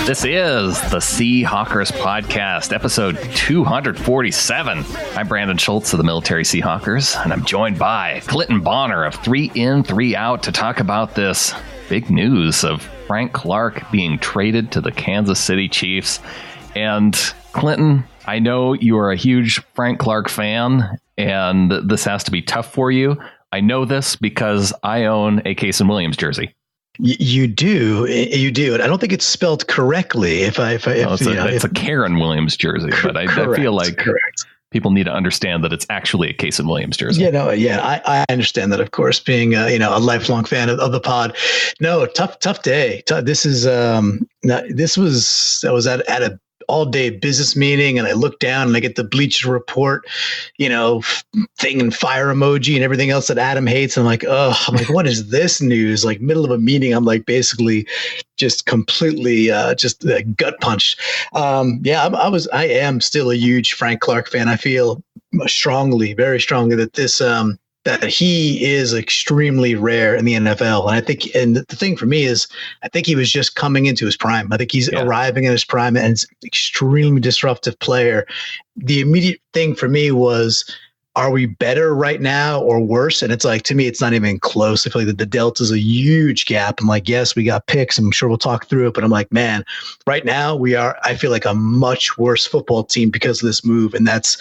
This is the Seahawkers Podcast, episode 247. I'm Brandan Schulze of the Military Seahawkers, and I'm joined by Clinton Bonner of 3 In, 3 Out to talk about this big news of Frank Clark being traded to the Kansas City Chiefs. And Clinton, I know you are a huge Frank Clark fan, and this has to be tough for you. I know this because I own a Casey Williams jersey. You do. And I don't think it's spelled correctly. It's a Karen Williams jersey, but I feel like people need to understand that it's actually a Casey Williams jersey. I understand that, of course, being a lifelong fan of the pod. No, tough day. I was at a all-day business meeting, and I look down and I get the Bleacher Report, thing and fire emoji and everything else that Adam hates. I'm like, what is this news? Like, middle of a meeting, I'm like basically just completely gut punched. I am still a huge Frank Clark fan. I feel very strongly that this that he is extremely rare in the NFL. And the thing for me is, I think he was just coming into his prime. I think he's arriving in his prime, and it's an extremely disruptive player. The immediate thing for me was, are we better right now or worse? And it's like, to me, it's not even close. I feel like that the delta is a huge gap. I'm like, yes, we got picks. I'm sure we'll talk through it, but I'm like, man, right now I feel like a much worse football team because of this move. And that's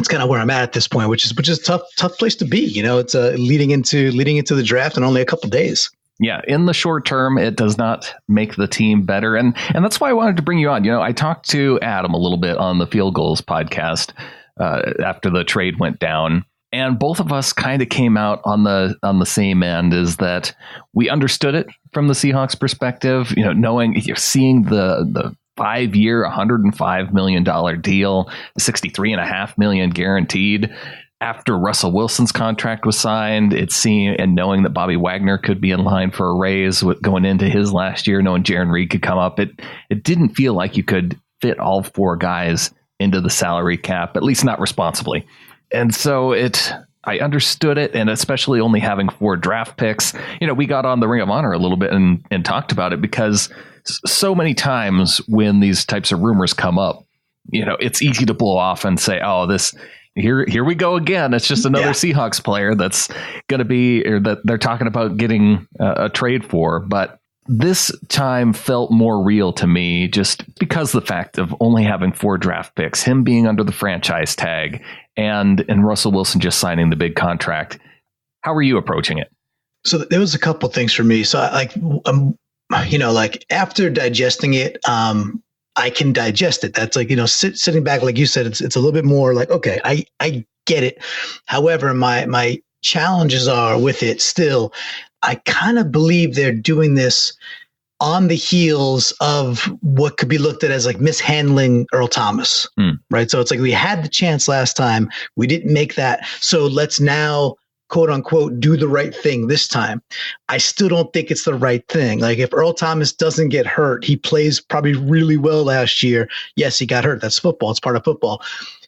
kind of where I'm at this point, which is a tough place to be. It's leading into the draft in only a couple of days. Yeah, in the short term, it does not make the team better. And that's why I wanted to bring you on. I talked to Adam a little bit on the Field Goals podcast after the trade went down, and both of us kind of came out on the same end, is that we understood it from the Seahawks perspective, seeing the 5-year, $105 million deal, $63.5 million guaranteed. After Russell Wilson's contract was signed, and knowing that Bobby Wagner could be in line for a raise going into his last year, knowing Jaron Reed could come up, it didn't feel like you could fit all 4 guys into the salary cap, at least not responsibly. And so I understood it, and especially only having 4 draft picks. We got on the Ring of Honor a little bit and talked about it, because so many times when these types of rumors come up, it's easy to blow off and say, oh, here we go again. It's just another Seahawks player that's going to be, or that they're talking about getting a trade for. But this time felt more real to me, just because the fact of only having 4 draft picks, him being under the franchise tag, and Russell Wilson just signing the big contract. How are you approaching it? So there was a couple things for me. So after digesting it, I can digest it. That's like, sitting back, like you said, it's a little bit more like, okay, I get it. However, my challenges are with it still. I kind of believe they're doing this on the heels of what could be looked at as like mishandling Earl Thomas, right? So it's like, we had the chance last time, we didn't make that, so let's now, quote unquote, do the right thing this time. I still don't think it's the right thing. Like, if Earl Thomas doesn't get hurt, he plays probably really well last year. Yes, he got hurt. That's football. It's part of football.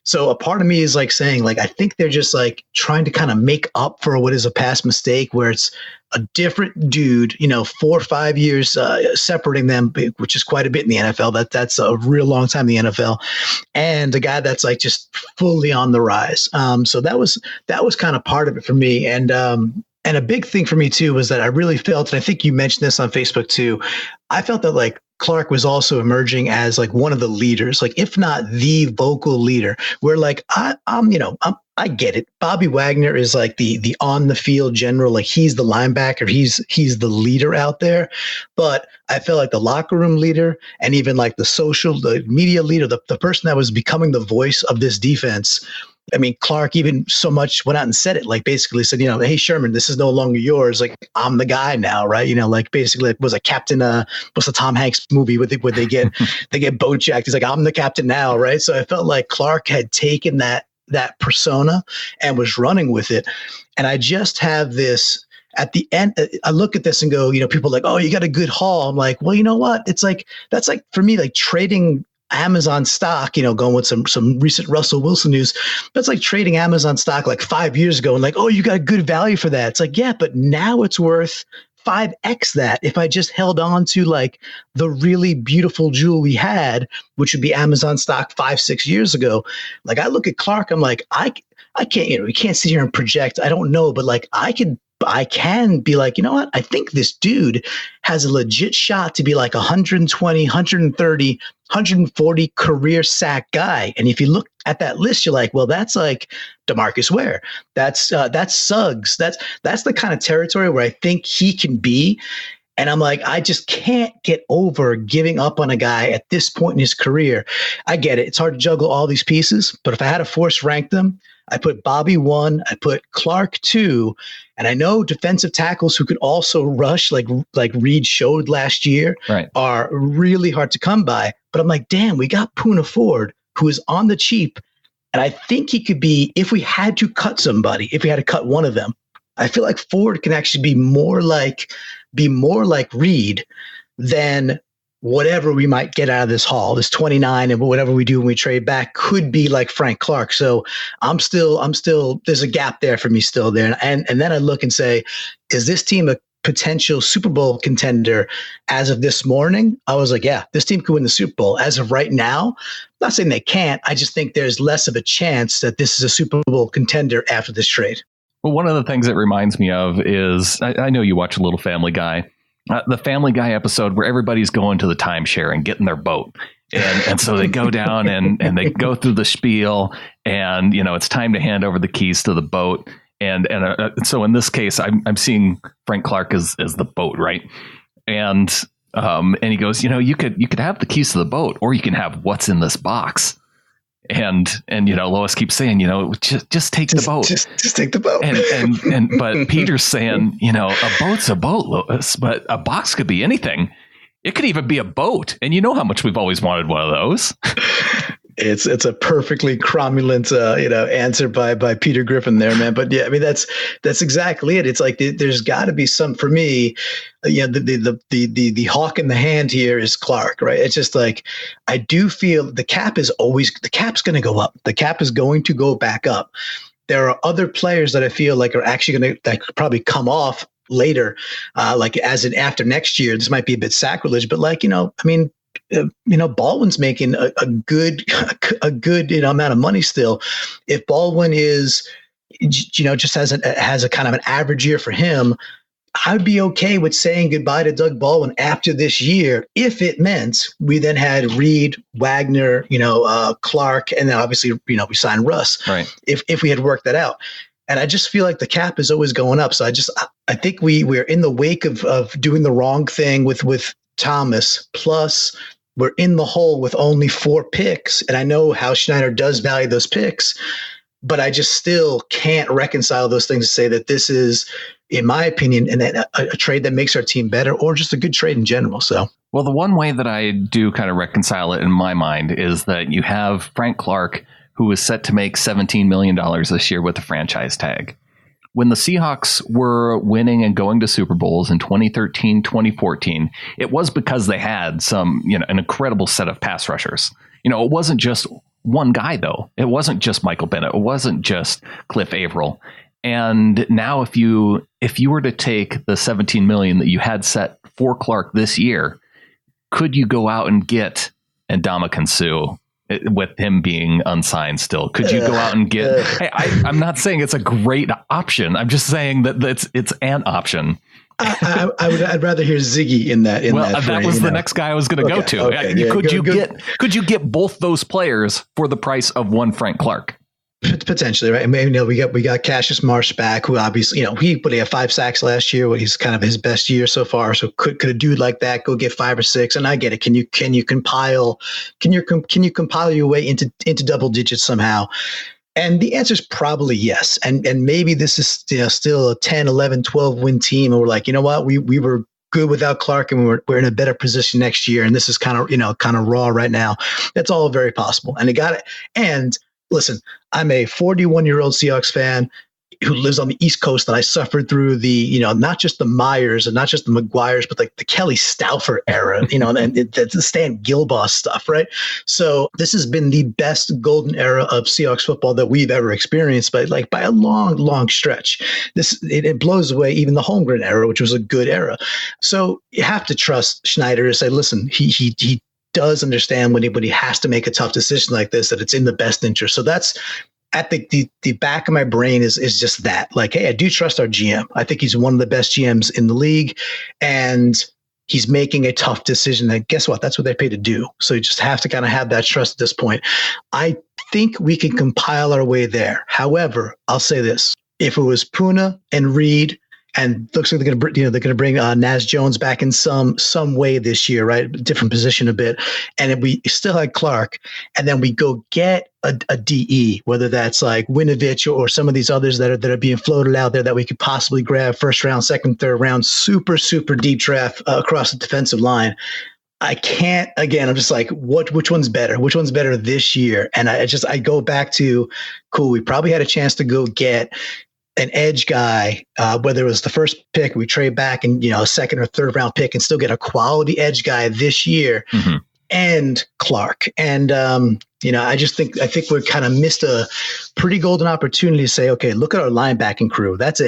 So a part of me is like saying, like, I think they're just like trying to kind of make up for what is a past mistake, where it's a different dude, 4 or 5 years separating them, which is quite a bit in the NFL. That's a real long time in the NFL, and a guy that's like just fully on the rise. So that was kind of part of it for me. And a big thing for me too was that I really felt, and I think you mentioned this on Facebook too, I felt that like Clark was also emerging as like one of the leaders, like if not the vocal leader, where like I get it. Bobby Wagner is like the on the field general, like he's the linebacker, he's the leader out there. But I felt like the locker room leader, and even like the media leader, the person that was becoming the voice of this defense. I mean, Clark even so much went out and said it, like basically said, hey, Sherman, this is no longer yours. Like, I'm the guy now, right? Like basically it was a captain, what's the Tom Hanks movie where they get boat jacked. He's like, I'm the captain now, right? So I felt like Clark had taken that persona and was running with it. And I just have this, at the end, I look at this and go, people are like, oh, you got a good haul. I'm like, well, you know what? It's like, that's like, for me, like trading Amazon stock, going with some recent Russell Wilson news. That's like trading Amazon stock like 5 years ago and like, oh, you got good value for that. It's like, yeah, but now it's worth 5x that if I just held on to like the really beautiful jewel we had, which would be Amazon stock 5-6 years ago. Like I look at Clark, I'm like, I can't, we can't sit here and project. I don't know, but like I can be like, you know what? I think this dude has a legit shot to be like 120, 130, 140 career sack guy. And if you look at that list, you're like, well, that's like DeMarcus Ware. That's Suggs. That's the kind of territory where I think he can be. And I'm like, I just can't get over giving up on a guy at this point in his career. I get it. It's hard to juggle all these pieces, but if I had to force rank them, I put Bobby 1, I put Clark 2, and I know defensive tackles who could also rush, like Reed showed last year, are really hard to come by. But I'm like, damn, we got Poona Ford, who is on the cheap, and I think he could be, if we had to cut somebody, if we had to cut one of them, I feel like Ford can actually be more like Reed than whatever we might get out of this haul, this 29, and whatever we do when we trade back could be like Frank Clark. So I'm still, there's a gap there for me still there. And then I look and say, is this team a potential Super Bowl contender? As of this morning, I was like, yeah, this team could win the Super Bowl. As of right now, I'm not saying they can't. I just think there's less of a chance that this is a Super Bowl contender after this trade. Well, one of the things it reminds me of is, I know you watch a little Family Guy. The Family Guy episode where everybody's going to the timeshare and getting their boat. And so they go down and they go through the spiel and, it's time to hand over the keys to the boat. And so in this case, I'm seeing Frank Clark as the boat. Right. And he goes, you could have the keys to the boat, or you can have what's in this box. And Lois keeps saying, just take the boat. Just take the boat. But Peter's saying, a boat's a boat, Lois, but a box could be anything. It could even be a boat. And you know how much we've always wanted one of those. It's a perfectly cromulent, answer by Peter Griffin there, man. But yeah, I mean, that's exactly it. It's like there's got to be some, for me, the hawk in the hand here is Clark, right? It's just like, I do feel the cap's going to go up. The cap is going to go back up. There are other players that I feel like are actually that could probably come off later, like as in after next year. This might be a bit sacrilege, but Baldwin's making a good amount of money still. If Baldwin is, just has a kind of an average year for him, I'd be okay with saying goodbye to Doug Baldwin after this year if it meant we then had Reed, Wagner, Clark, and then obviously we signed Russ. Right. If we had worked that out. And I just feel like the cap is always going up. So I think we're in the wake of doing the wrong thing with Thomas, plus we're in the hole with only 4 picks. And I know how Schneider does value those picks, but I just still can't reconcile those things to say that this is, in my opinion, a trade that makes our team better, or just a good trade in general. So, well, the one way that I do kind of reconcile it in my mind is that you have Frank Clark, who is set to make $17 million this year with a franchise tag. When the Seahawks were winning and going to Super Bowls in 2013, 2014, it was because they had an incredible set of pass rushers. It wasn't just one guy, though. It wasn't just Michael Bennett. It wasn't just Cliff Averill. And now if you were to take the $17 million that you had set for Clark this year, could you go out and get Ndamukong Suh with him being unsigned still? Could you go out and get, I'm not saying it's a great option. I'm just saying that it's an option. I'd rather hear Ziggy in that. That was the next guy I was going to go to. Okay, yeah, could you get both those players for the price of one Frank Clark? Potentially, right? I mean, we got Cassius Marsh back, who obviously, he had 5 sacks last year. He's kind of his best year so far. So could a dude like that go get 5 or 6? And I get it. Can you compile your way into double digits somehow? And the answer is probably yes. And maybe this is still a 10, 11, 12 win team, and we're like, you know what, we were good without Clark, and we're in a better position next year. And this is kind of raw right now. That's all very possible. And listen, I'm a 41-year-old Seahawks fan. who lives on the East Coast, and I suffered through the, not just the Myers and not just the McGuires, but like the Kelly Stauffer era, and the Stan Gilboss stuff, right? So this has been the best golden era of Seahawks football that we've ever experienced, by a long, long stretch. It blows away even the Holmgren era, which was a good era. So you have to trust Schneider to say, listen, he does understand when he has to make a tough decision like this, that it's in the best interest. So that's at the back of my brain is just that, like, hey, I do trust our GM. I think he's one of the best GMs in the league, and he's making a tough decision. And guess what? That's what they're paid to do. So you just have to kind of have that trust at this point. I think we can compile our way there. However, I'll say this: if it was Puna and Reed, and looks like they're going to bring Naz Jones back in some way this year, right? Different position a bit. And if we still had Clark, and then we go get a DE, whether that's like Winovich or some of these others that are being floated out there that we could possibly grab first round, second, third round, super, super deep draft across the defensive line. I can't, again, I'm just like, which one's better? Which one's better this year? And I go back to, cool, we probably had a chance to go get an edge guy, whether it was the first pick, we trade back and, a second or third round pick and still get a quality edge guy this year, and Clark. And, I think we're kind of missed a pretty golden opportunity to say, okay, look at our linebacking crew. That's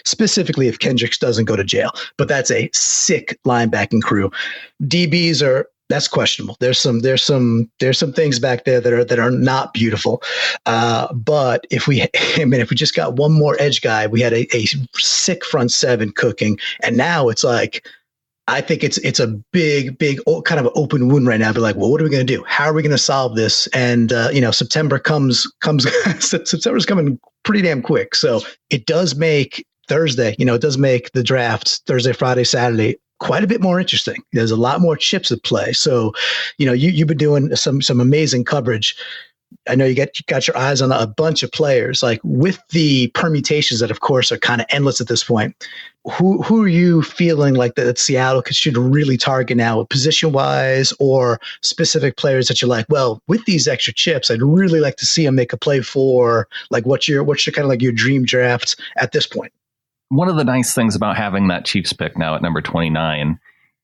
specifically if Kendricks doesn't go to jail, but that's a sick linebacking crew. DBs that's questionable. There's some things back there that are not beautiful. But if we just got one more edge guy, we had a sick front seven cooking, and now it's like, I think it's a big kind of an open wound right now. Be like, well, what are we going to do? How are we going to solve this? And September comes. September's coming pretty damn quick. So it does make Thursday. It does make the draft Thursday, Friday, Saturday quite a bit more interesting. There's a lot more chips at play. So, you've been doing some amazing coverage. I know you got your eyes on a bunch of players, like with the permutations that, of course, are kind of endless at this point. Who are you feeling like that Seattle should really target now, position wise, or specific players that you're like, well, with these extra chips, I'd really like to see them make a play for, like, what's your kind of like your dream draft at this point? One of the nice things about having that Chiefs pick now at number 29,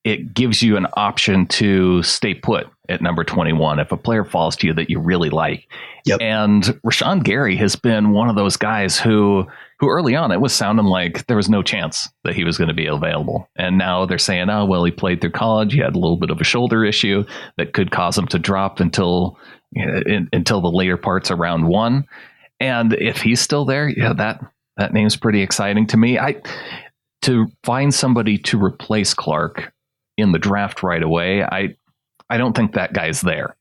it gives you an option to stay put at number 21 if a player falls to you that you really like. Yep. And Rashawn Gary has been one of those guys who early on, it was sounding like there was no chance that he was going to be available. And now they're saying, oh, well, he played through college. He had a little bit of a shoulder issue that could cause him to drop until the later parts of round one. And if he's still there, that name's pretty exciting to me. To find somebody to replace Clark in the draft right away, I don't think that guy's there.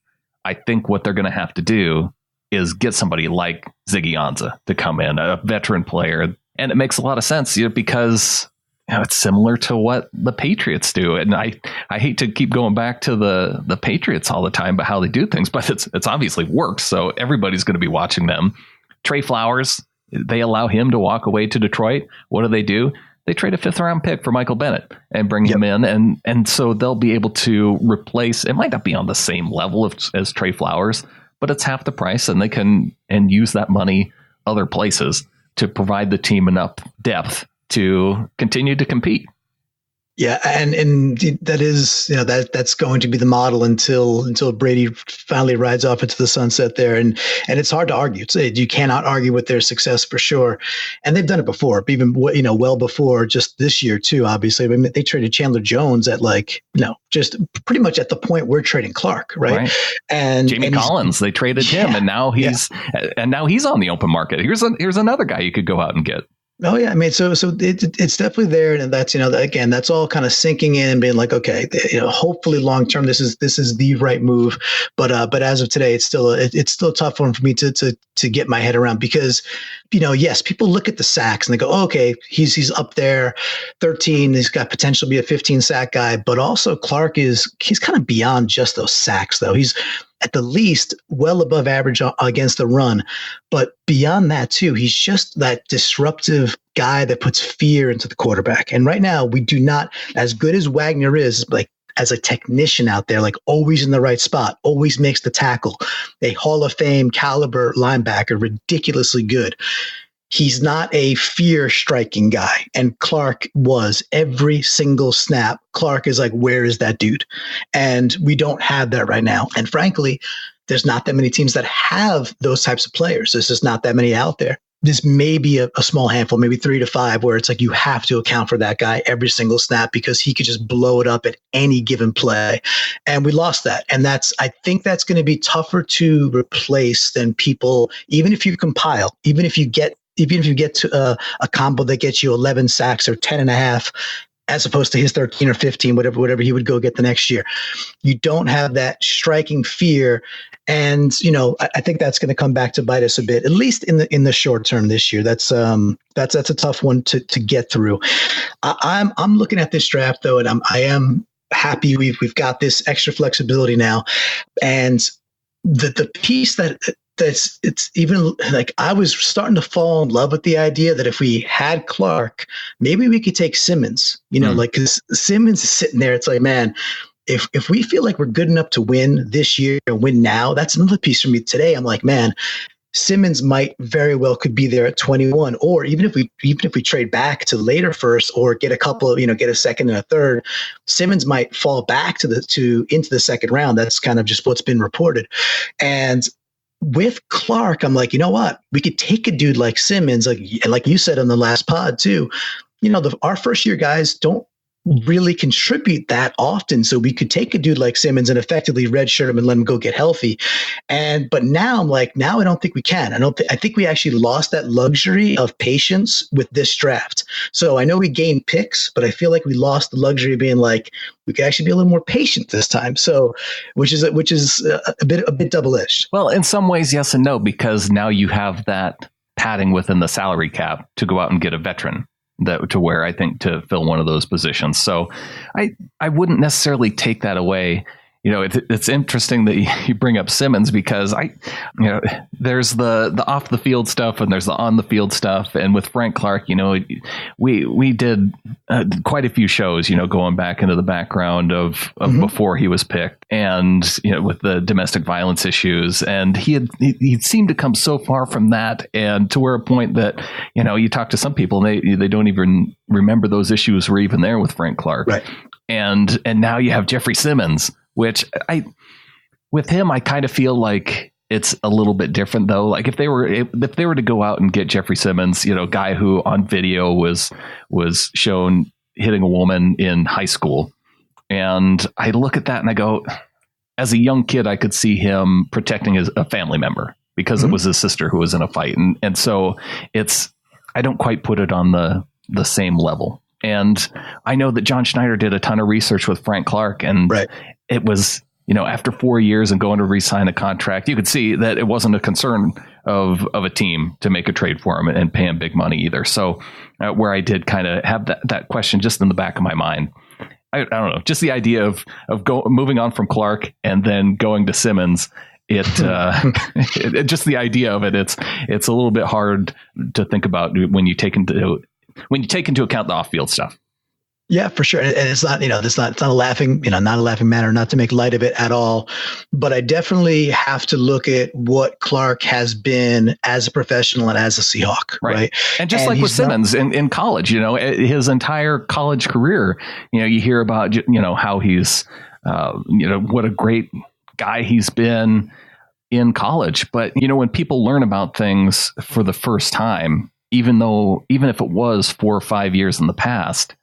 I think what they're going to have to do is get somebody like Ziggy Ansah to come in, a veteran player. And it makes a lot of sense, because it's similar to what the Patriots do. And I hate to keep going back to the Patriots all the time about how they do things, but it's obviously works. So everybody's going to be watching them. Trey Flowers, they allow him to walk away to Detroit. What do? They trade a 5th round pick for Michael Bennett and bring him in. And so they'll be able to replace, it might not be on the same level as Trey Flowers, but it's half the price, and they can use that money other places to provide the team enough depth to continue to compete. Yeah, and that is, that's going to be the model until Brady finally rides off into the sunset there, and it's hard to argue. You cannot argue with their success for sure, and they've done it before, even well before just this year too. Obviously, I mean, they traded Chandler Jones at just pretty much at the point we're trading Clark, right? And Jamie Collins, they traded him, and now he's on the open market. Here's another guy you could go out and get. Oh yeah, I mean, so it's definitely there, and that's again, that's all kind of sinking in and being like, okay, hopefully long term this is the right move, but as of today, it's still a tough one for me to get my head around, because yes, people look at the sacks and they go, oh, okay, he's up there, 13, he's got potential to be a 15 sack guy, but also Clark he's kind of beyond just those sacks though. He's at the least well above average against the run. But beyond that too, he's just that disruptive guy that puts fear into the quarterback. And right now we do not, as good as Wagner is, like as a technician out there, like always in the right spot, always makes the tackle, a Hall of Fame caliber linebacker, ridiculously good. He's not a fear striking guy. And Clark was every single snap. Clark is like, where is that dude? And we don't have that right now. And frankly, there's not that many teams that have those types of players. There's just not that many out there. This may be a small handful, maybe 3 to 5, where it's like you have to account for that guy every single snap because he could just blow it up at any given play. And we lost that. And I think that's going to be tougher to replace than people, even if you compile, even if you get to a combo that gets you 11 sacks or 10.5, as opposed to his 13 or 15, whatever he would go get the next year. You don't have that striking fear. And, I think that's going to come back to bite us a bit, at least in the short term this year. That's a tough one to get through. I'm looking at this draft though, and I am happy we've got this extra flexibility now. And the piece it's even like I was starting to fall in love with the idea that if we had Clark, maybe we could take Simmons, like, because Simmons is sitting there. It's like, man, if we feel like we're good enough to win this year and win now, that's another piece for me today. I'm like, man, Simmons might very well could be there at 21, or even if we trade back to later first or get a couple of, get a second and a third, Simmons might fall back into the second round. That's kind of just what's been reported. And with Clark, I'm like, you know what? We could take a dude like Simmons, like you said on the last pod too. Our first year guys don't really contribute that often, so we could take a dude like Simmons and effectively redshirt him and let him go get healthy. But now I'm like, I don't think we can. I think we actually lost that luxury of patience with this draft. So I know we gained picks, but I feel like we lost the luxury of being like, we could actually be a little more patient this time. So, which is a bit double-edged. Well, in some ways, yes and no, because now you have that padding within the salary cap to go out and get a veteran to where I think to fill one of those positions. So I wouldn't necessarily take that away. It's interesting that you bring up Simmons because there's the off the field stuff and there's the on the field stuff. And with Frank Clark, we did quite a few shows, going back into the background of before he was picked and, with the domestic violence issues. And he seemed to come so far from that and to where a point that, you talk to some people and they don't even remember those issues were even there with Frank Clark. Right. And now you have Jeffrey Simmons, which with him, I kind of feel like it's a little bit different though. Like if they were to go out and get Jeffrey Simmons, guy who on video was shown hitting a woman in high school. And I look at that and I go, as a young kid, I could see him protecting a family member because it was his sister who was in a fight. And so I don't quite put it on the same level. And I know that John Schneider did a ton of research with Frank Clark, and it was, after 4 years and going to re-sign a contract, you could see that it wasn't a concern of a team to make a trade for him and pay him big money either. So where I did kind of have that question just in the back of my mind, I don't know, just the idea of moving on from Clark and then going to Simmons. Just the idea of it, it's a little bit hard to think about when you take into account the off-field stuff. Yeah, for sure. And it's not, it's not a laughing, not a laughing matter, not to make light of it at all. But I definitely have to look at what Clark has been as a professional and as a Seahawk. Right. And just like with Simmons in college, his entire college career, you hear about, how he's, what a great guy he's been in college. But, when people learn about things for the first time, even if it was 4 or 5 years in the past,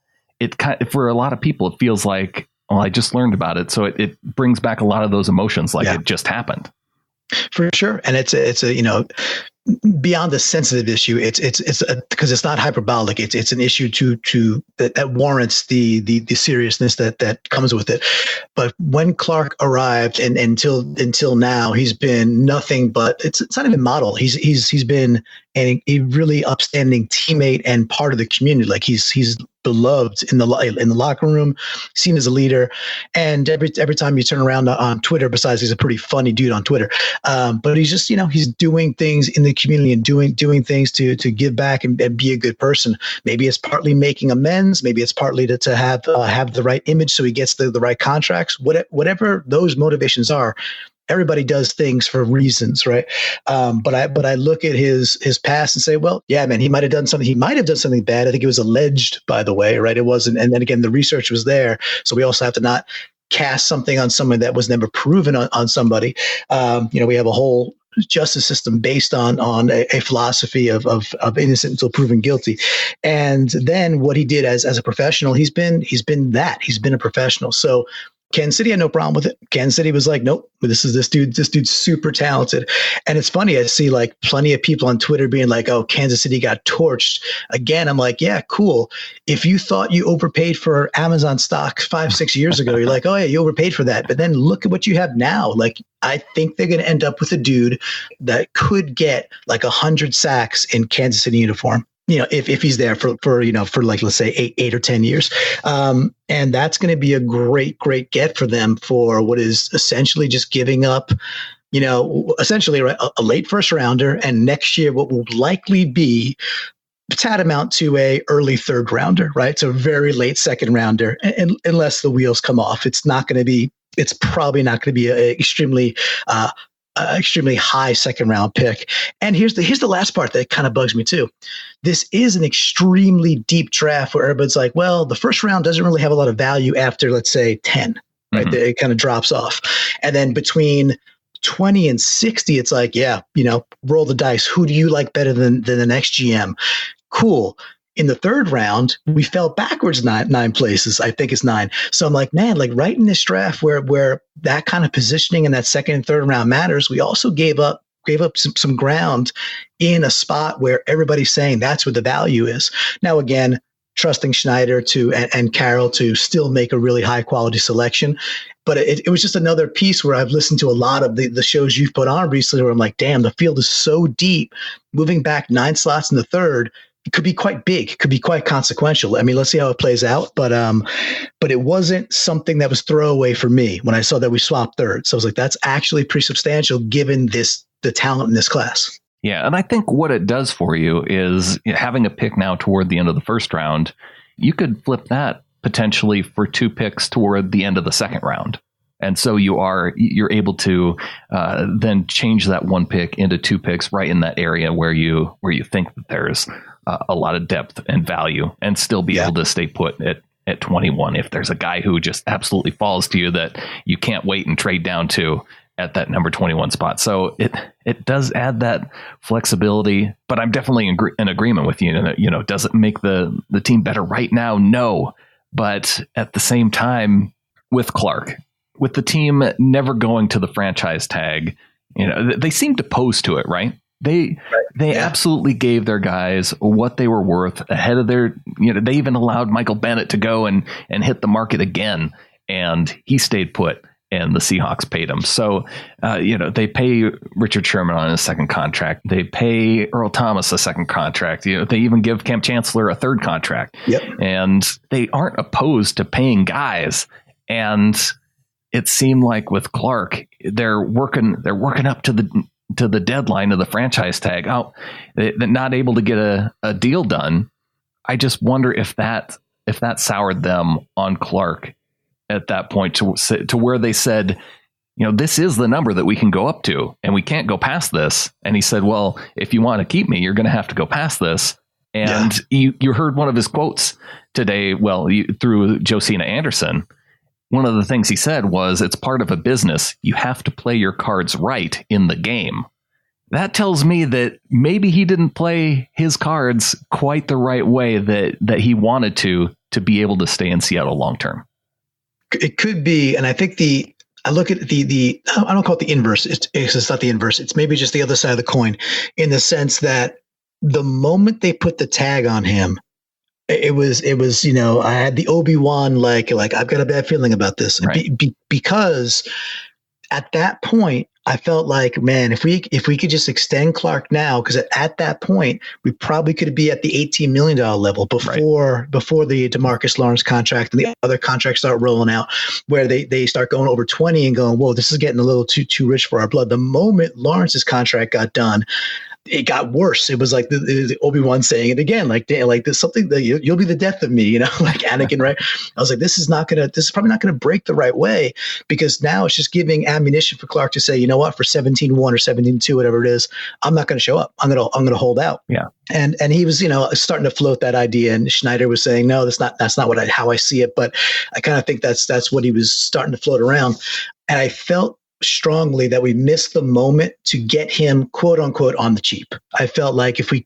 for a lot of people, it feels like, well, I just learned about it. So it brings back a lot of those emotions like it just happened. For sure. And it's a beyond the sensitive issue, it's because it's not hyperbolic. It's an issue that warrants the seriousness that comes with it. But when Clark arrived and until now, he's been nothing but it's not even model. He's been a really upstanding teammate and part of the community. Like he's beloved in the locker room, seen as a leader. And every time you turn around on Twitter, besides he's a pretty funny dude on Twitter, but he's just, he's doing things in the community and doing things to give back and be a good person. Maybe it's partly making amends. Maybe it's partly to have the right image so he gets the right contracts. Whatever those motivations are, everybody does things for reasons, right? But I look at his past and say, well, yeah, man, he might have done something. He might have done something bad. I think it was alleged, by the way, right? It wasn't. And then again, the research was there, so we also have to not cast something on someone that was never proven on somebody. We have a whole justice system based on a philosophy of innocent until proven guilty. And then what he did as a professional, he's been a professional. So Kansas City had no problem with it. Kansas City was like, nope, this dude's super talented. And it's funny, I see like plenty of people on Twitter being like, oh, Kansas City got torched. Again, I'm like, yeah, cool. If you thought you overpaid for Amazon stock 5-6 years ago, you're like, oh yeah, you overpaid for that. But then look at what you have now. Like, I think they're going to end up with a dude that could get like 100 sacks in Kansas City uniform. If he's there for like, let's say 8 or 10 years. And that's going to be a great get for them for what is essentially just giving up, essentially a late first rounder. And next year, what will likely be tantamount to a early third rounder, right? So very late second rounder, and unless the wheels come off, it's probably not going to be a extremely high second round pick. And here's the last part that kind of bugs me too. This is an extremely deep draft where everybody's like, well, the first round doesn't really have a lot of value after, let's say, 10, right? Mm-hmm. It kind of drops off. And then between 20 and 60, it's like, yeah, roll the dice. Who do you like better than the next GM? Cool. In the third round, we fell backwards nine places. I think it's 9. So I'm like, man, like right in this draft where that kind of positioning in that second and third round matters, we also gave up some ground in a spot where everybody's saying that's where the value is. Now, again, trusting Schneider and Carroll to still make a really high quality selection. But it was just another piece where I've listened to a lot of the shows you've put on recently where I'm like, damn, the field is so deep. Moving back 9 slots in the third, it could be quite big, could be quite consequential. I mean, let's see how it plays out. But it wasn't something that was throwaway for me when I saw that we swapped third. So I was like, that's actually pretty substantial given the talent in this class. Yeah, and I think what it does for you is having a pick now toward the end of the first round, you could flip that potentially for 2 picks toward the end of the second round. And so you're able to then change that 1 pick into 2 picks right in that area where you think that there's a lot of depth and value, and still be able to stay put at 21 if there's a guy who just absolutely falls to you that you can't wait and trade down to at that number 21 spot. So it does add that flexibility, but I'm definitely in agreement with you. Does it make the team better right now? No. But at the same time, with Clark, with the team never going to the franchise tag, they seem to pose to it, right? They absolutely gave their guys what they were worth ahead of their, they even allowed Michael Bennett to go and hit the market again, and he stayed put, and the Seahawks paid him. So, they pay Richard Sherman on his second contract. They pay Earl Thomas a second contract. They even give Cam Chancellor a third contract. Yep. And they aren't opposed to paying guys. And it seemed like with Clark, they're working up to the deadline of the franchise tag. They're not able to get a deal done. I just wonder if that soured them on Clark at that point to where they said, this is the number that we can go up to, and we can't go past this. And he said, well, if you want to keep me, you're going to have to go past this. And you heard one of his quotes today, through Josina Anderson. One of the things he said was, it's part of a business. You have to play your cards right in the game. That tells me that maybe he didn't play his cards quite the right way that he wanted to be able to stay in Seattle long term. It could be. And I think I look at the I don't call it the inverse. It's not the inverse. It's maybe just the other side of the coin, in the sense that the moment they put the tag on him, it was, I had the Obi-Wan, like I've got a bad feeling about this, right. Because at that point I felt like, man, if we could just extend Clark now, because at that point we probably could be at the $18 million level before the DeMarcus Lawrence contract and the other contracts start rolling out, where they start going over 20 and going, whoa, this is getting a little too rich for our blood. The moment Lawrence's contract got done, it got worse. It was like the Obi-Wan saying it again, like there's something that you'll be the death of me, like Anakin, right? I was like, this is probably not going to break the right way, because now it's just giving ammunition for Clark to say, you know what, for 17-1 or 17-2, whatever it is, I'm not going to show up. I'm going to hold out. Yeah. And he was, starting to float that idea, and Schneider was saying, no, that's not how I see it. But I kind of think that's what he was starting to float around. And I felt strongly that we missed the moment to get him, quote unquote, on the cheap. I felt like if we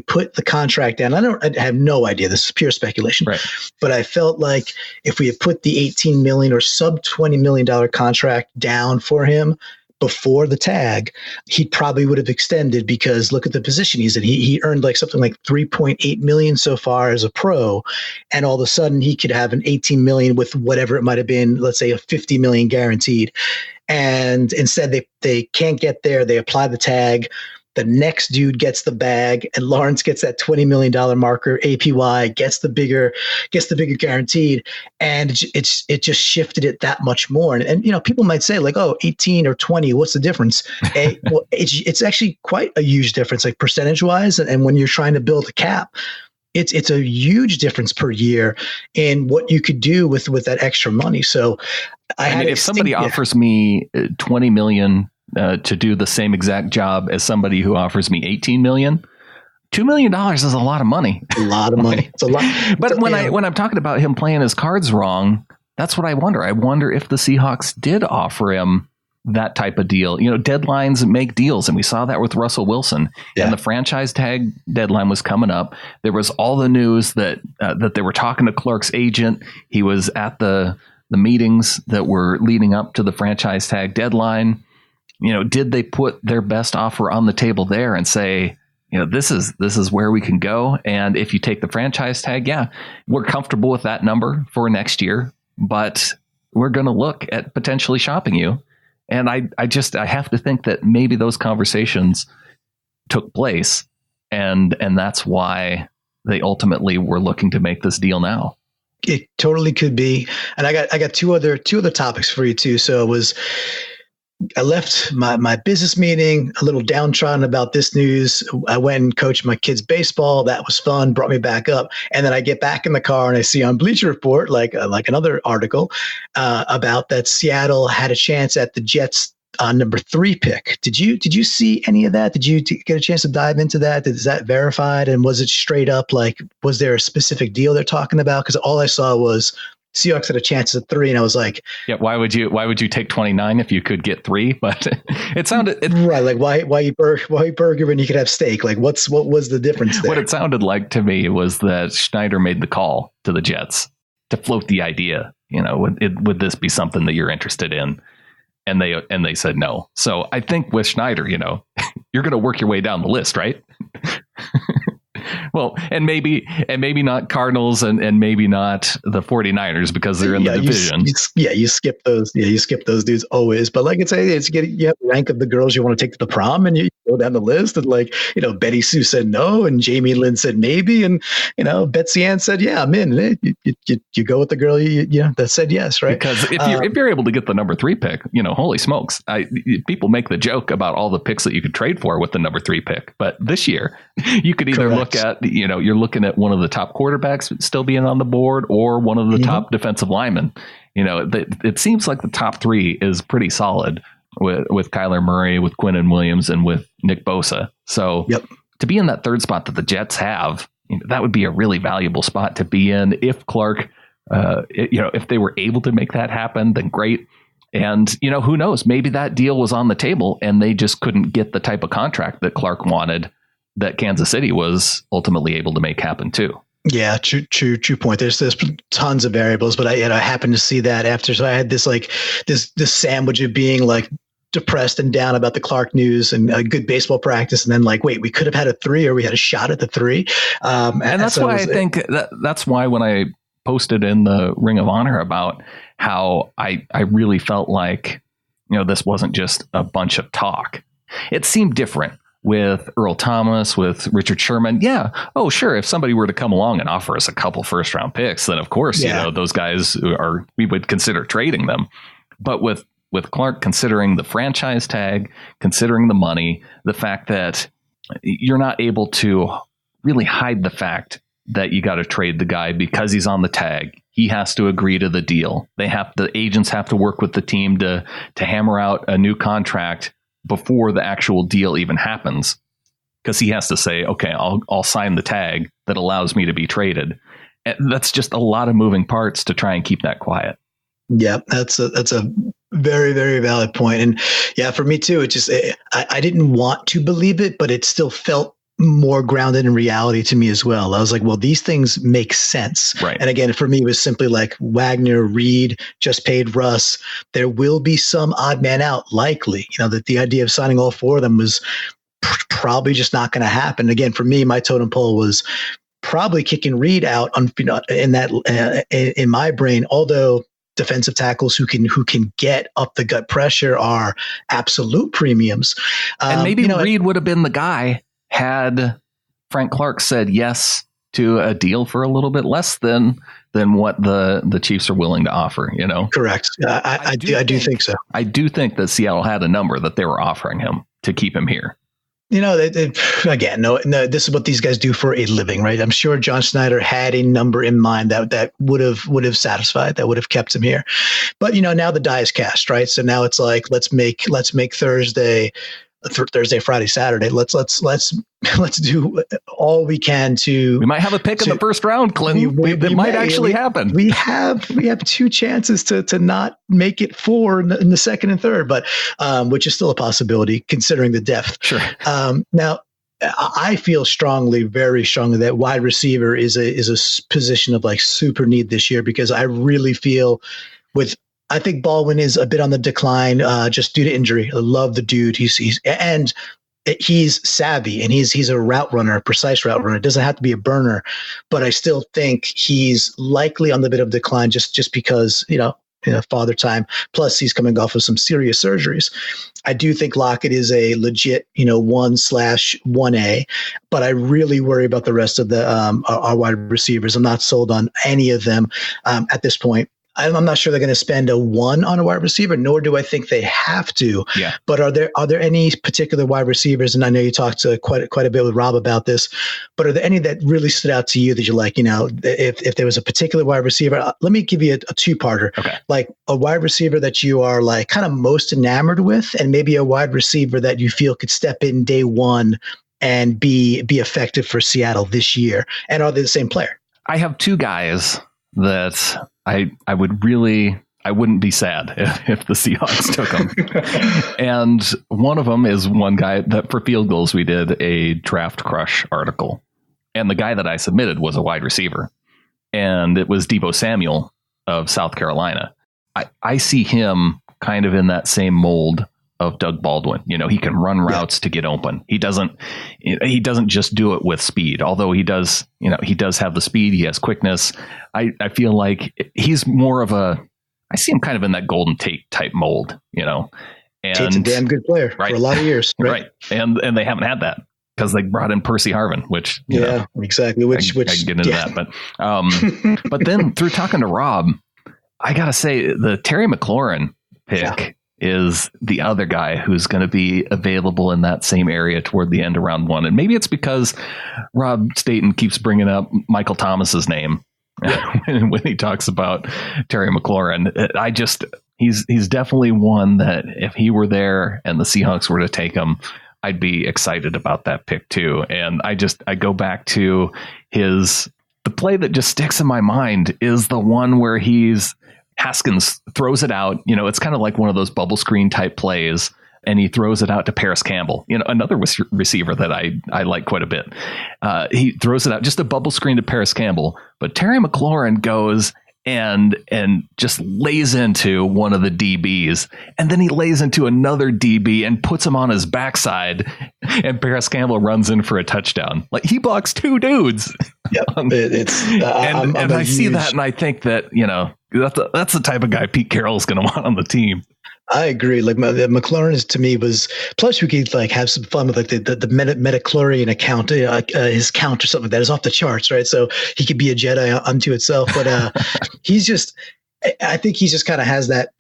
put the contract down, I have no idea, this is pure speculation, right, but I felt like if we had put the $18 million or sub $20 million contract down for him before the tag, he probably would have extended, because look at the position he's in. He earned like something like $3.8 million so far as a pro, and all of a sudden he could have an $18 million with whatever it might have been, let's say a $50 million guaranteed. And instead they can't get there. They apply the tag. The next dude gets the bag, and Lawrence gets that $20 million marker, APY, gets the bigger guaranteed. And it just shifted it that much more. And people might say like, oh, 18 or 20, what's the difference? Well, it's actually quite a huge difference, like percentage wise. And when you're trying to build a cap, it's a huge difference per year in what you could do with that extra money. So if somebody offers me $20 million to do the same exact job as somebody who offers me $18 million, $2 million is a lot of money. A lot of money. It's a lot. But when I'm talking about him playing his cards wrong, that's what I wonder. I wonder if the Seahawks did offer him that type of deal. Deadlines make deals, and we saw that with Russell Wilson. Yeah. And the franchise tag deadline was coming up. There was all the news that they were talking to Clark's agent. He was at the meetings that were leading up to the franchise tag deadline. Did they put their best offer on the table there and say, this is where we can go? And if you take the franchise tag, yeah, we're comfortable with that number for next year, but we're going to look at potentially shopping you. And I have to think that maybe those conversations took place, and that's why they ultimately were looking to make this deal now. It totally could be. And I got two other topics for you too. So I left my business meeting a little downtrodden about this news. I went and coached my kids baseball. That was fun, brought me back up. And then I get back in the car and I see on Bleacher Report, like another article about that Seattle had a chance at the Jets number 3 pick. Did you see any of that? Did you get a chance to dive into that? Is that verified? And was it straight up, like, was there a specific deal they're talking about? Because all I saw was Seahawks had a chance at 3, and I was like, yeah, why would you take 29 if you could get 3? But it sounded right, like why eat burger when you could have steak? Like what was the difference there? What it sounded like to me was that Schneider made the call to the Jets to float the idea. Would this be something that you're interested in? And they said no. So I think with Schneider, you're going to work your way down the list, right? Well, and maybe not Cardinals and maybe not the 49ers because they're in the division. You skip those. Yeah, you skip those dudes always. But like I say, you have the rank of the girls you want to take to the prom, and you go down the list, and Betty Sue said no, and Jamie Lynn said maybe, and Betsy Ann said yeah, I'm in. You go with the girl that said yes, right? Because if you're able to get the number 3 pick, holy smokes, people make the joke about all the picks that you could trade for with the number 3 pick, but this year you could either look at, you're looking at one of the top quarterbacks still being on the board or one of the top defensive linemen. It seems like the top 3 is pretty solid with Kyler Murray, with Quinnen Williams, and with Nick Bosa. So to be in that 3rd spot that the Jets have, that would be a really valuable spot to be in. If Clark, if they were able to make that happen, then great. And, who knows, maybe that deal was on the table and they just couldn't get the type of contract that Clark wanted, that Kansas City was ultimately able to make happen too. Yeah, true point. There's tons of variables, but I happened to see that after. So I had this sandwich of being like depressed and down about the Clark news and a good baseball practice, and then wait, we could have had a 3, or we had a shot at the 3. And that's why I think that's why when I posted in the Ring of Honor about how I really felt like this wasn't just a bunch of talk. It seemed different with Earl Thomas, with Richard Sherman. Yeah. Oh, sure. If somebody were to come along and offer us a couple 1st-round picks, then of course, those guys we would consider trading them. But with Clark, considering the franchise tag, considering the money, the fact that you're not able to really hide the fact that you got to trade the guy because he's on the tag. He has to agree to the deal. The agents have to work with the team to hammer out a new contract before the actual deal even happens. Because he has to say, okay, I'll sign the tag that allows me to be traded. And that's just a lot of moving parts to try and keep that quiet. Yeah, that's a very, very valid point. And yeah, for me too, I didn't want to believe it, but it still felt more grounded in reality to me as well. I was like, well, these things make sense. Right. And again, for me, it was simply like Wagner, Reed, just paid Russ. There will be some odd man out, likely. That the idea of signing all four of them was probably just not going to happen. Again, for me, my totem pole was probably kicking Reed out in my brain, although defensive tackles who can get up the gut pressure are absolute premiums. And maybe Reed would have been the guy had Frank Clark said yes to a deal for a little bit less than what the Chiefs are willing to offer. Correct. I do think so. I do think that Seattle had a number that they were offering him to keep him here. Again, no, this is what these guys do for a living, right? I'm sure John Schneider had a number in mind that would have satisfied, that would have kept him here. But now the die is cast, right? So now it's like let's make Thursday, Friday, Saturday. Let's do all we can to. We might have a pick in the first round, Clinton. That might actually happen. We have two chances to not make it four in the second and third, but which is still a possibility considering the depth. Sure. Now, I feel very strongly that wide receiver is a position of like super need this year, because I really feel I think Baldwin is a bit on the decline, just due to injury. I love the dude. He's savvy, and he's a route runner, a precise route runner. It doesn't have to be a burner, but I still think he's likely on the bit of decline just because, father time. Plus he's coming off of some serious surgeries. I do think Lockett is a legit, 1/1A, but I really worry about the rest of our wide receivers. I'm not sold on any of them at this point. I'm not sure they're going to spend a 1 on a wide receiver, nor do I think they have to. Yeah. But are there any particular wide receivers? And I know you talked to quite a bit with Rob about this, but are there any that really stood out to you that you're like, if there was a particular wide receiver? Let me give you a two-parter. Okay. Like a wide receiver that you are like kind of most enamored with, and maybe a wide receiver that you feel could step in day one and be effective for Seattle this year. And are they the same player? I have two guys that I wouldn't be sad if the Seahawks took them. And one of them is one guy that for Field Goals, we did a Draft Crush article. And the guy that I submitted was a wide receiver. And it was Deebo Samuel of South Carolina. I see him kind of in that same mold of Doug Baldwin. He can run routes to get open. He doesn't just do it with speed, although he does have the speed. He has quickness. I feel like he's more of I see him kind of in that Golden Tate type mold, And Tate's a damn good player for a lot of years. Right. And they haven't had that because they brought in Percy Harvin, which, exactly. Which I can get into that, but then through talking to Rob, I got to say the Terry McLaurin pick is the other guy who's going to be available in that same area toward the end of round 1. And maybe it's because Rob Staten keeps bringing up Michael Thomas's name when he talks about Terry McLaurin. He's definitely one that if he were there and the Seahawks were to take him, I'd be excited about that pick too. And I go back to the play that just sticks in my mind is the one where Haskins throws it out. It's kind of like one of those bubble screen type plays, and he throws it out to Paris Campbell, another receiver that I like quite a bit. He throws it out, just a bubble screen to Paris Campbell, but Terry McLaurin goes and just lays into one of the DBs, and then he lays into another DB and puts him on his backside, and Paris Campbell runs in for a touchdown. Like he blocks two dudes. Yep. I see that, and I think that that's the type of guy Pete Carroll's going to want on the team. I agree. Like McLaurin is, to me, was, plus we could like have some fun with like the metachlorian account, his count or something that is off the charts, right? So he could be a Jedi unto itself, but he's just, I think he just kind of has that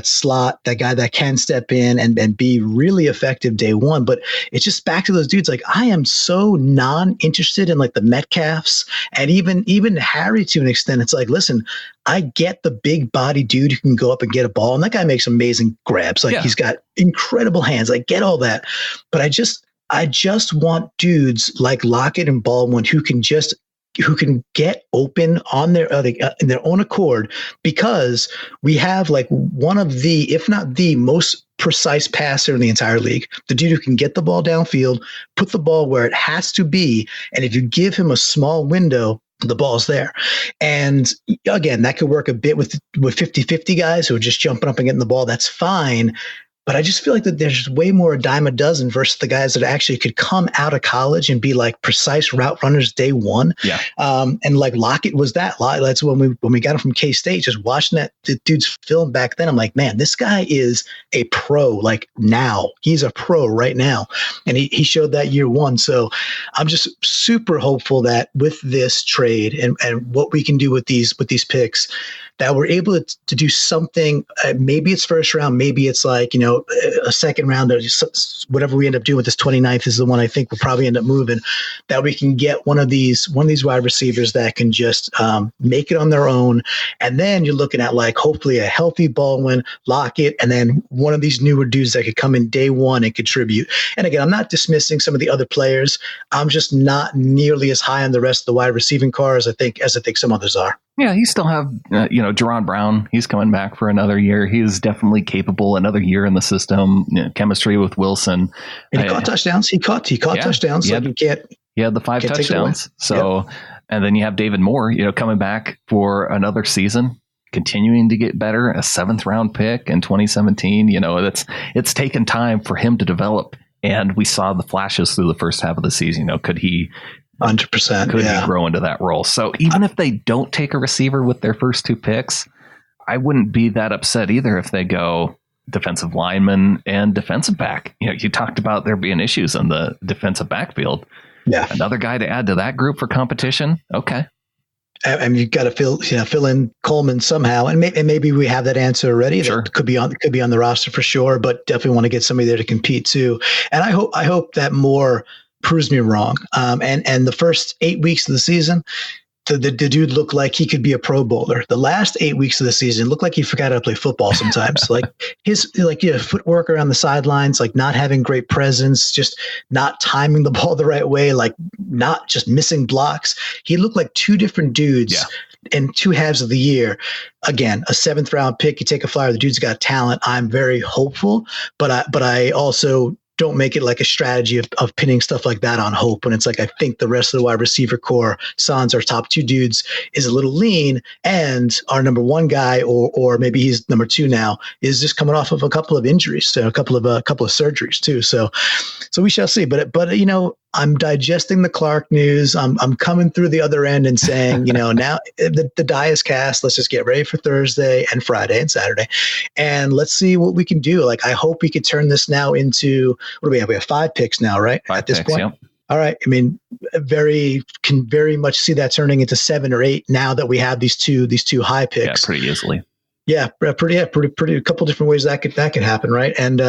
slot, that guy that can step in and be really effective day one. But it's just back to those dudes. Like, I am so non-interested in like the Metcalfs and even Harry to an extent. It's like, listen, I get the big body dude who can go up and get a ball, and that guy makes amazing grabs. Like, he's got incredible hands. I get all that, but I just want dudes like Lockett and Baldwin who can get open on their in their own accord, because we have like one of the, if not the most precise passer in the entire league. The dude who can get the ball downfield, put the ball where it has to be, and if you give him a small window, the ball's there. And again, that could work a bit with 50-50 guys who are just jumping up and getting the ball. That's fine. But I just feel like that there's way more a dime a dozen versus the guys that actually could come out of college and be like precise route runners day one. Yeah. And like Lockett was that. That's when we got him from K-State, just watching that dude's film back then. I'm like, man, this guy is a pro. Like, now he's a pro right now. And he showed that year one. So I'm just super hopeful that with this trade and what we can do with these picks, that we're able to do something. Maybe it's first round, maybe it's like, a second round, or whatever we end up doing with this 29th is the one I think we'll probably end up moving, that we can get one of these wide receivers that can just make it on their own. And then you're looking at like hopefully a healthy Baldwin, Lockett, and then one of these newer dudes that could come in day one and contribute. And again, I'm not dismissing some of the other players. I'm just not nearly as high on the rest of the wide receiving car as I think some others are. Yeah, you still have, Jerron Brown. He's coming back for another year. He is definitely capable. Another year in the system. Chemistry with Wilson. And he caught touchdowns. He caught touchdowns. He had the 5 touchdowns. So, and then you have David Moore, coming back for another season, continuing to get better. A 7th round pick in 2017. It's taken time for him to develop. And we saw the flashes through the first half of the season. Could he 100%. Could he grow into that role? So even if they don't take a receiver with their first 2 picks, I wouldn't be that upset either if they go defensive lineman and defensive back. You talked about there being issues in the defensive backfield. Yeah. Another guy to add to that group for competition. Okay. And you've got to fill in Coleman somehow, and maybe we have that answer already. Sure. That could be on the roster for sure, but definitely want to get somebody there to compete too. And I hope that Moore proves me wrong. And the first 8 weeks of the season, the dude looked like he could be a Pro Bowler. The last 8 weeks of the season looked like he forgot how to play football sometimes. Like his footwork around the sidelines, like not having great presence, just not timing the ball the right way, like not just missing blocks. He looked like 2 different dudes. Yeah. In 2 halves of the year. Again, a 7th round pick, you take a flyer, the dude's got talent. I'm very hopeful, but I also don't make it like a strategy of pinning stuff like that on hope when it's like, I think the rest of the wide receiver core, Sans, our top 2 dudes, is a little lean, and our number 1 guy, or maybe he's number 2 now, is just coming off of a couple of injuries, so a couple of surgeries too. So we shall see. But I'm digesting the Clark news. I'm coming through the other end and saying, now the die is cast. Let's just get ready for Thursday and Friday and Saturday, and let's see what we can do. Like, I hope we could turn this now into, what do we have? We have 5 picks now, right? 5 at this picks, point. yeah. All right. I mean, can very much see that turning into 7 or 8 now that we have these two high picks. Yeah, pretty easily. Yeah, pretty. A couple different ways that could happen, right? And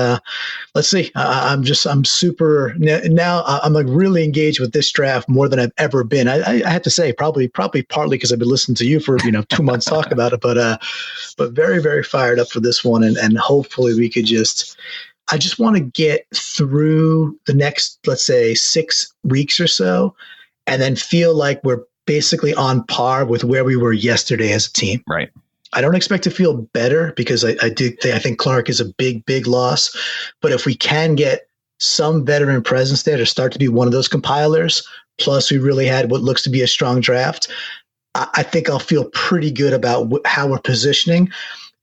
let's see. I'm super now. I'm like really engaged with this draft more than I've ever been. I have to say, probably partly because I've been listening to you for 2 months talk about it, but very, very fired up for this one, and hopefully we could I just want to get through the next, let's say, 6 weeks or so, and then feel like we're basically on par with where we were yesterday as a team. Right. I don't expect to feel better because I think Clark is a big, big loss. But if we can get some veteran presence there to start to be one of those compilers, plus we really had what looks to be a strong draft, I think I'll feel pretty good about how we're positioning.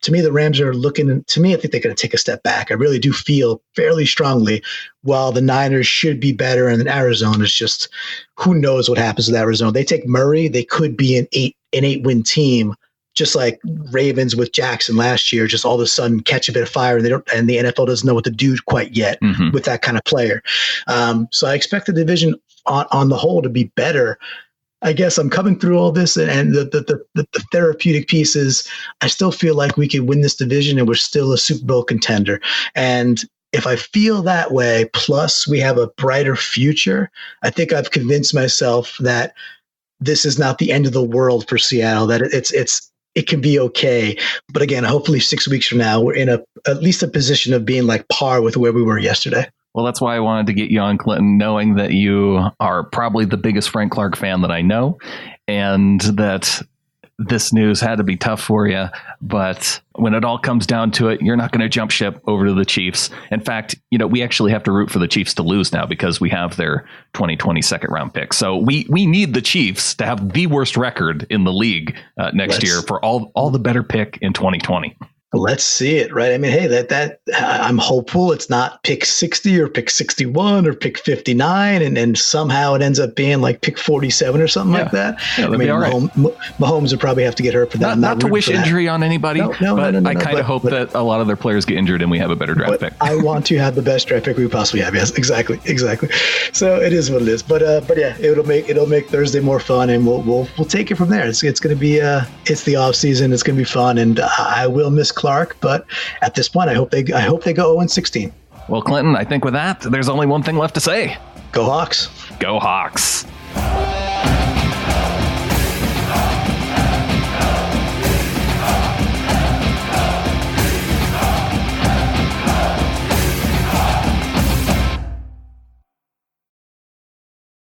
To me, the Rams are looking, to me, I think they're going to take a step back. I really do feel fairly strongly, while the Niners should be better, and then Arizona is just, who knows what happens with Arizona. They take Murray, they could be an 8-win team, just like Ravens with Jackson last year, just all of a sudden catch a bit of fire, and the NFL doesn't know what to do quite yet with that kind of player. So I expect the division on the whole to be better. I guess I'm coming through all this, and the therapeutic pieces. I still feel like we could win this division, and we're still a Super Bowl contender. And if I feel that way, plus we have a brighter future, I think I've convinced myself that this is not the end of the world for Seattle. That it can be okay. But again, hopefully 6 weeks from now, we're in at least a position of being like par with where we were yesterday. Well, that's why I wanted to get you on, Clinton, knowing that you are probably the biggest Frank Clark fan that I know, and that this news had to be tough for you. But when it all comes down to it, you're not going to jump ship over to the Chiefs. In fact, we actually have to root for the Chiefs to lose now because we have their 2020 second round pick. So we need the Chiefs to have the worst record in the league next year for all the better pick in 2020. Let's see it, right? I mean, hey, that I'm hopeful it's not pick 60 or pick 61 or pick 59, and somehow it ends up being like pick 47 or something like that. Yeah, I mean, Mahomes would probably have to get hurt for that. Not to wish injury on anybody, but I kind of hope that a lot of their players get injured and we have a better draft pick. I want to have the best draft pick we possibly have. Yes, exactly. So it is what it is. But yeah, it'll make Thursday more fun, and we'll take it from there. It's going to be it's the off season. It's going to be fun, and I will miss Clark, but at this point, I hope they go 0-16. Well, Clinton, I think with that, there's only one thing left to say. Go Hawks. Go Hawks.